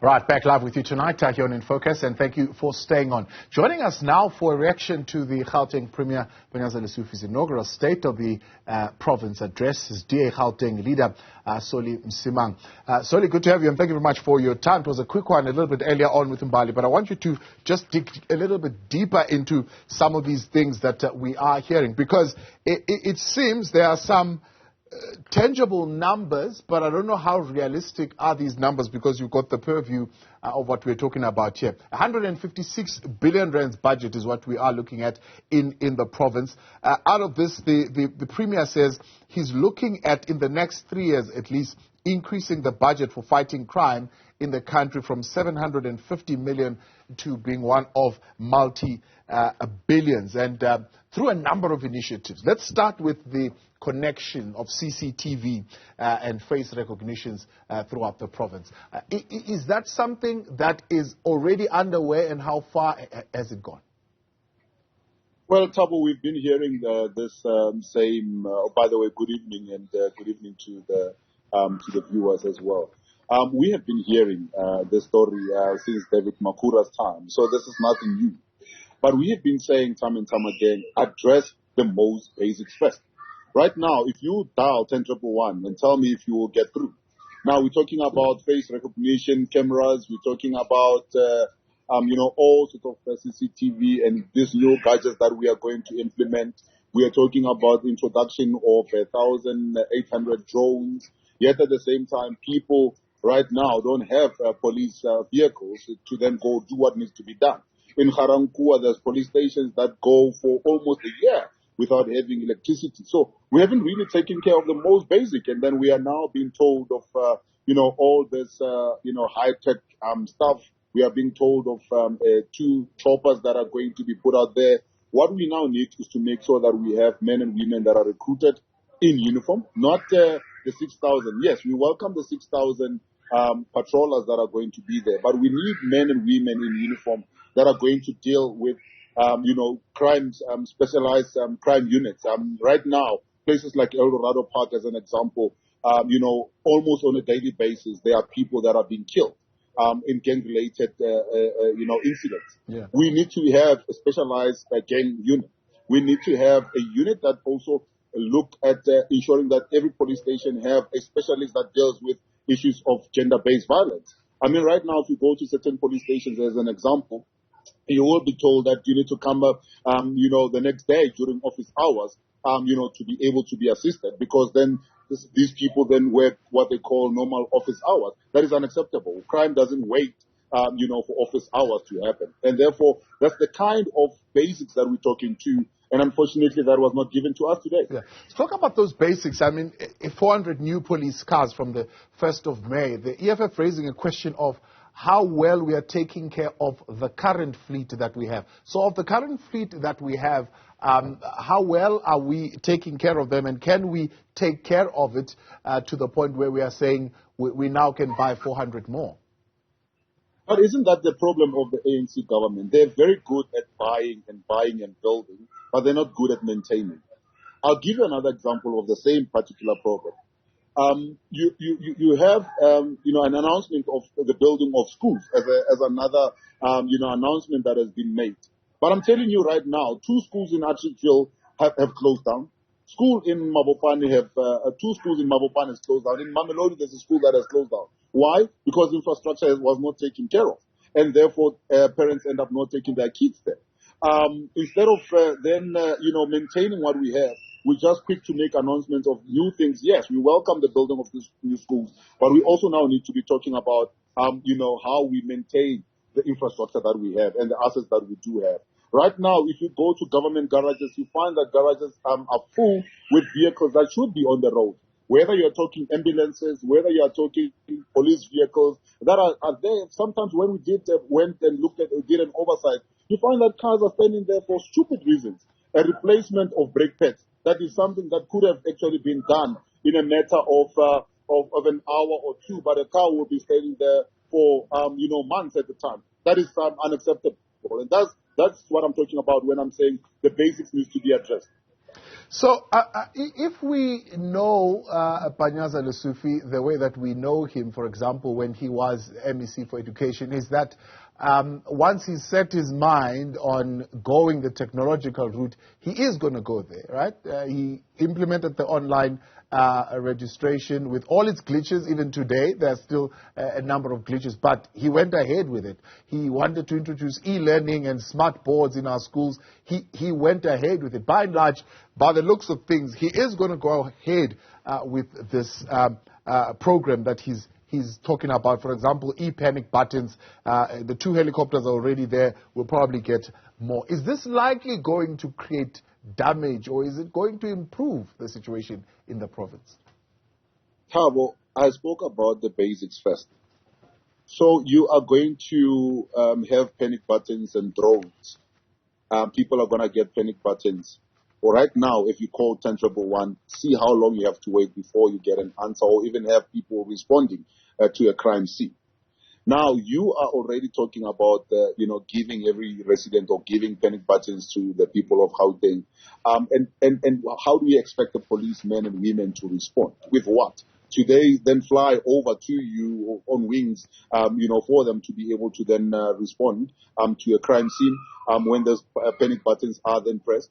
Right, back live with you tonight, here on In Focus, and thank you for staying on. Joining us now for a reaction to the Gauteng Premier Panyaza Lesufi's inaugural State of the Province address is DA Gauteng leader Solly Msimanga. Solly, good to have you, and thank you very much for your time. It was a quick one a little bit earlier on with Mbali, but I want you to just dig a little bit deeper into some of these things that we are hearing, because it seems there are some tangible numbers, but I don't know how realistic are these numbers, because you've got the purview of what we're talking about here. 156 billion rands budget is what we are looking at in the province. Out of this, the Premier says he's looking at, in the next 3 years at least, increasing the budget for fighting crime in the country from 750 million to being one of multi-billions, and through a number of initiatives. Let's start with the connection of CCTV and face recognitions throughout the province. Is that something that is already underway, and how far has it gone? Well, Thabo, we've been hearing this same. By the way, good evening, and good evening to the viewers as well. We have been hearing this story since David Makura's time, so this is nothing new. But we have been saying time and time again, address the most basics first. Right now, if you dial 10111 and tell me if you will get through. Now, we're talking about face recognition cameras. We're talking about, all sorts of CCTV and these new gadgets that we are going to implement. We are talking about the introduction of 1,800 drones. Yet at the same time, people right now don't have police vehicles to then go do what needs to be done. In Garankuwa, there's police stations that go for almost a year without having electricity. So we haven't really taken care of the most basic, and then we are now being told of, all this, high-tech stuff. We are being told of 2 choppers that are going to be put out there. What we now need is to make sure that we have men and women that are recruited in uniform, not the 6,000. Yes, we welcome the 6,000 patrollers that are going to be there, but we need men and women in uniform that are going to deal with crimes, specialized crime units. Right now, places like El Dorado Park, as an example, almost on a daily basis, there are people that are being killed in gang-related, incidents. Yeah. We need to have a specialized gang unit. We need to have a unit that also look at ensuring that every police station have a specialist that deals with issues of gender-based violence. I mean, right now, if you go to certain police stations, as an example, you will be told that you need to come up, the next day during office hours, to be able to be assisted, because then these people then work what they call normal office hours. That is unacceptable. Crime doesn't wait, for office hours to happen. And therefore, that's the kind of basics that we're talking to. And unfortunately, that was not given to us today. Yeah. Let's talk about those basics. I mean, 400 new police cars from the 1st of May. The EFF raising a question of how well we are taking care of the current fleet that we have. So of the current fleet that we have, how well are we taking care of them, and can we take care of it to the point where we are saying we now can buy 400 more? But isn't that the problem of the ANC government? They're very good at buying and building, but they're not good at maintaining. I'll give you another example of the same particular problem. You have an announcement of the building of schools as another announcement that has been made. But I'm telling you right now, 2 schools in Archiville have closed down. School in Mabopane have 2 schools in Mabopane has closed down. In Mamelodi, there's a school that has closed down. Why? Because infrastructure was not taken care of, and therefore parents end up not taking their kids there. Instead of maintaining what we have, we're just quick to make announcements of new things. Yes, we welcome the building of these new schools, but we also now need to be talking about, how we maintain the infrastructure that we have and the assets that we do have. Right now, if you go to government garages, you find that garages are full with vehicles that should be on the road. Whether you're talking ambulances, whether you're talking police vehicles that are there. Sometimes when we went and looked at, did an oversight, you find that cars are standing there for stupid reasons. A replacement of brake pads. That is something that could have actually been done in a matter of an hour or 2, but a car will be standing there for months at a time. That is unacceptable, and that's what I'm talking about when I'm saying the basics needs to be addressed. So, if we know Panyaza Lesufi the way that we know him, for example, when he was MEC for Education, is that once he set his mind on going the technological route, he is going to go there, right? He implemented the online registration with all its glitches. Even today, there are still a number of glitches, but he went ahead with it. He wanted to introduce e-learning and smart boards in our schools. He went ahead with it. By and large, by the looks of things, he is going to go ahead with this program that he's talking about. For example, e-panic buttons. The 2 helicopters are already there. We'll probably get more. Is this likely going to create damage, or is it going to improve the situation in the province? Thabo, I spoke about the basics first. So you are going to have panic buttons and drones. People are going to get panic buttons. Well, right now, if you call 101, see how long you have to wait before you get an answer, or even have people responding to a crime scene. Now, you are already talking about, giving every resident or giving panic buttons to the people of Gauteng. And how do we expect the policemen and women to respond? With what? Today, then fly over to you on wings, for them to be able to then respond to a crime scene when those panic buttons are then pressed.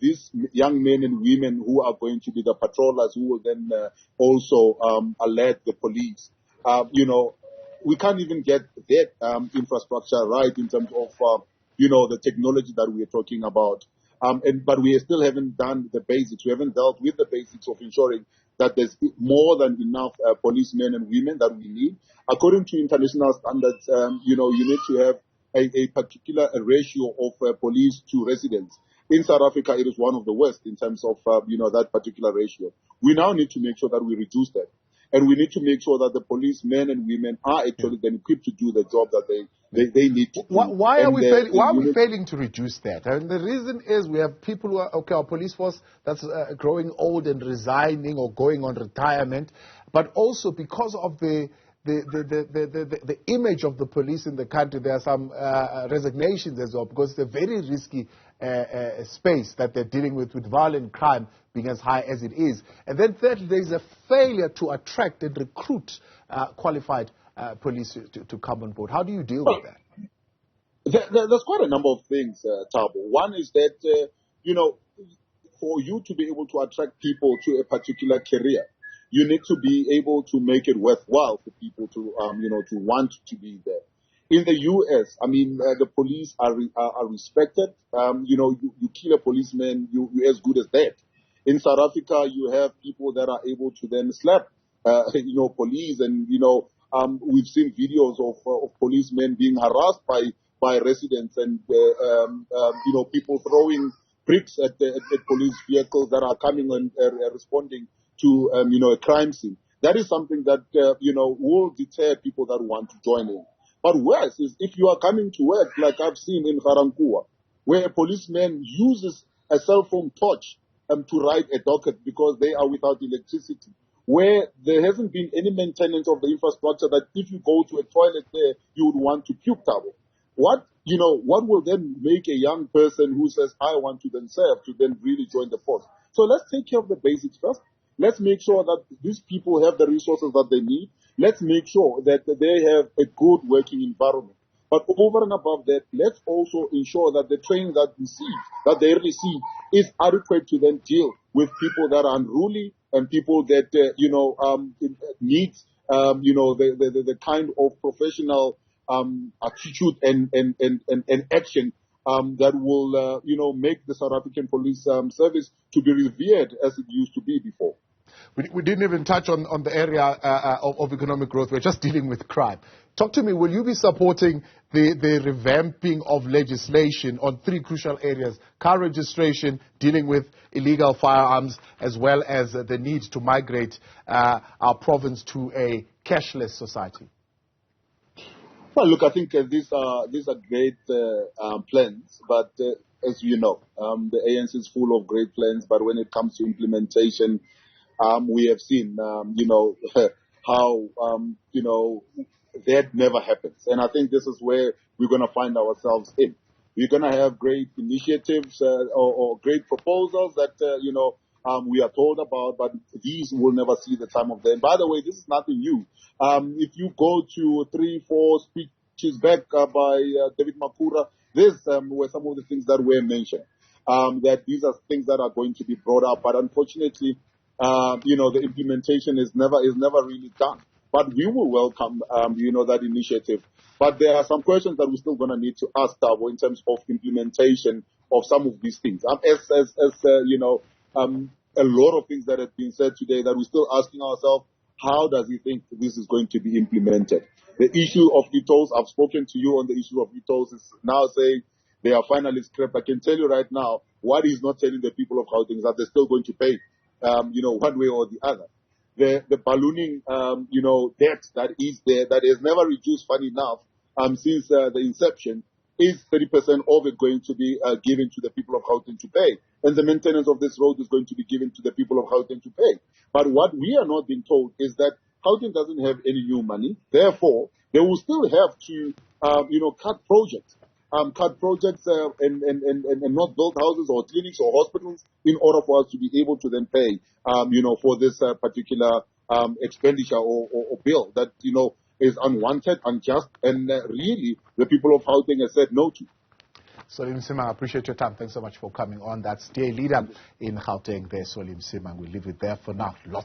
These young men and women who are going to be the patrollers who will then also alert the police. We can't even get that infrastructure right in terms of, the technology that we are talking about. But we still haven't done the basics. We haven't dealt with the basics of ensuring that there's more than enough policemen and women that we need. According to international standards, you need to have a particular ratio of police to residents. In South Africa, it is one of the worst in terms of, that particular ratio. We now need to make sure that we reduce that. And we need to make sure that the policemen and women are actually then equipped to do the job that they need to do. Why are we failing to reduce that? I mean, the reason is we have people who are, our police force that's growing old and resigning or going on retirement, but also because of the image of the police in the country, there are some resignations as well, because it's a very risky space that they're dealing with violent crime being as high as it is. And then thirdly, there's a failure to attract and recruit qualified police to come on board. How do you deal with that? There's quite a number of things, Thabo. One is that, for you to be able to attract people to a particular career, you need to be able to make it worthwhile for people to, to want to be there. In the U.S., the police are respected. You kill a policeman, you're as good as that. In South Africa, you have people that are able to then slap, police, and we've seen videos of policemen being harassed by residents and people throwing bricks at police vehicles that are coming and responding to a crime scene. That is something that will deter people that want to join in. But worse is if you are coming to work, like I've seen in Garankuwa, where a policeman uses a cell phone torch to write a docket because they are without electricity, where there hasn't been any maintenance of the infrastructure, that if you go to a toilet there, you would want to puke. What will then make a young person who says, I want to then serve, to then really join the force? So let's take care of the basics first. Let's make sure that these people have the resources that they need. Let's make sure that they have a good working environment. But over and above that, let's also ensure that the training that they receive is adequate to then deal with people that are unruly and people that, need, the kind of professional attitude and action that will, make the South African police service to be revered as it used to be before. We didn't even touch on the area of economic growth. We're just dealing with crime. Talk to me, will you be supporting the revamping of legislation on 3 crucial areas: car registration, dealing with illegal firearms, as well as the need to migrate our province to a cashless society? Well, look, I think these are great plans, but as you know, the ANC is full of great plans, but when it comes to implementation, we have seen, how, that never happens. And I think this is where we're going to find ourselves in. we're going to have great initiatives or great proposals that, we are told about, but these will never see the time of day. And by the way, this is nothing new. If you go to 3-4 speeches back by David Makura, these were some of the things that were mentioned, that these are things that are going to be brought up. But unfortunately, the implementation is never really done. But we will welcome, that initiative. But there are some questions that we're still going to need to ask Tabo in terms of implementation of some of these things. A lot of things that have been said today that we're still asking ourselves, how does he think this is going to be implemented? The issue of e-tolls, I've spoken to you on the issue of e-tolls, is now saying they are finally scrapped. I can tell you right now, what he's not telling the people of Gauteng is that they're still going to pay, one way or the other. The ballooning, debt that is there, that has never reduced, funny enough, since the inception, is 30% of it going to be given to the people of Gauteng to pay. And the maintenance of this road is going to be given to the people of Gauteng to pay. But what we are not being told is that Gauteng doesn't have any new money. Therefore, they will still have to, cut projects. And not build houses or clinics or hospitals in order for us to be able to then pay, for this particular expenditure or bill that, is unwanted, unjust, and really the people of Gauteng have said no to. Solly Msimanga, I appreciate your time. Thanks so much for coming on. That's DA leader in Gauteng there, Solly Msimanga. We'll leave it there for now. Lots